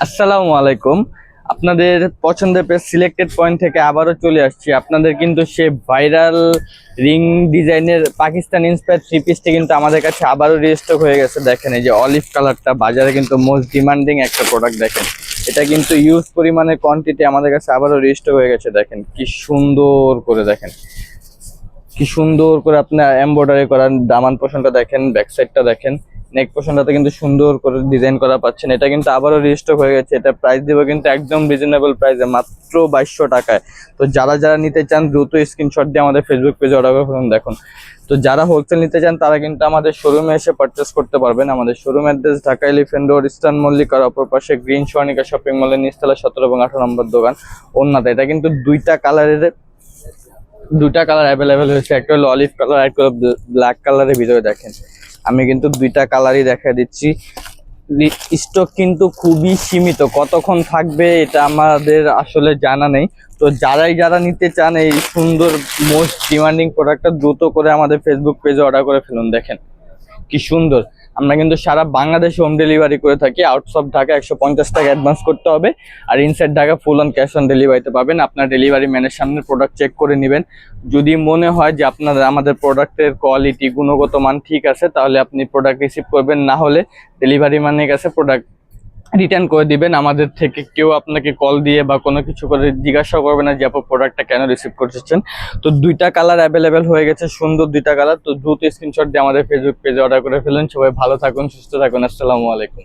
আসসালামু আলাইকুম। আপনাদের পছন্দের পেজ সিলেক্টেড পয়েন্ট থেকে আবারও চলে আসছি। আপনাদের কিন্তু সে ভাইরাল রিং ডিজাইনের পাকিস্তান ইন্সপায়ার্ড থ্রি পিসটি কিন্তু আমাদের কাছে আবারও রিস্টক হয়ে গেছে। দেখেন এই যে অলিভ কালারটা বাজারে কিন্তু মোস্ট ডিমান্ডিং একটা প্রোডাক্ট। দেখেন এটা কিন্তু ইউজ পরিমাণে কোয়ান্টিটি আমাদের কাছে আবারও রিস্টক হয়ে গেছে। দেখেন কি সুন্দর করে, দেখেন কি সুন্দর করে আপনার এমব্রয়ডারি করা দামান পোর্শনটা দেখেন, ব্যাক সাইডটা দেখেন, নেক পোর্শনটাতে কিন্তু সুন্দর করে ডিজাইন করা পাচ্ছেন। এটা কিন্তু আবারও রিস্টক হয়ে গেছে। এটা প্রাইস দিব কিন্তু একদম রিজনেবল প্রাইসে, মাত্র 2200 টাকায়। তো যারা যারা নিতে চান দ্রুত স্ক্রিনশট দিয়ে আমাদের ফেসবুক পেজে অর্ডার করে ফেলুন। দেখুন, তো যারা হোলসেল নিতে চান তারা কিন্তু আমাদের শোরুমে এসে পারচেস করতে পারবেন। আমাদের showroom address Dhaka elephant road, eastern মল্লিকার অপর পাশে গ্রিন স্বর্ণিকা শপিং মলের নিচতলা 17 এবং 18 নম্বর দোকান ওন্নাতে। এটা কিন্তু দুইটা কালার অ্যাভেলেবেল হয়েছে, একটা হলো অলিভ কালার, একটা হলো ব্ল্যাক কালারের ভিতরে। দেখেন আমি কিন্তু দুইটা কালারই দেখা দিচ্ছি। স্টক কিন্তু খুবই সীমিত, কতক্ষণ থাকবে এটা আমাদের আসলে জানা নেই। তো যারা নিতে চান এই সুন্দর মোস্ট ডিমান্ডিং প্রোডাক্টটা দ্রুত করে আমাদের ফেসবুক পেজে অর্ডার করে ফেলুন। দেখেন কি সুন্দর। আমরা কিন্তু সারা বাংলাদেশে হোম ডেলিভারি করে থাকি। আউটস অফ ঢাকা 150 টাকা অ্যাডভান্স করতে হবে, আর inside Dhaka full on cash on ডেলিভারিতে পাবেন। আপনার ডেলিভারি ম্যানের সামনে প্রোডাক্ট চেক করে নেবেন। যদি মনে হয় যে আমাদের প্রোডাক্টের কোয়ালিটি গুণগত মান ঠিক আছে, তাহলে আপনি প্রোডাক্ট রিসিভ করবেন, না হলে ডেলিভারি ম্যানের কাছে প্রোডাক্ট রিটার্ন করে দিবেন। আমাদের থেকে কেউ আপনাকে কল দিয়ে বা কোনো কিছু করে জিজ্ঞাসা করবে না যে আপনি প্রোডাক্টটা কেন রিসিভ করছেন। তো দুইটা কালার অ্যাভেলেবেল হয়ে গেছে, সুন্দর দুইটা কালার। তো দ্রুত স্ক্রিনশট দিয়ে আমাদের ফেসবুক পেজে অর্ডার করে ফেলুন। সবাই ভালো থাকুন, সুস্থ থাকুন। আসসালামু আলাইকুম।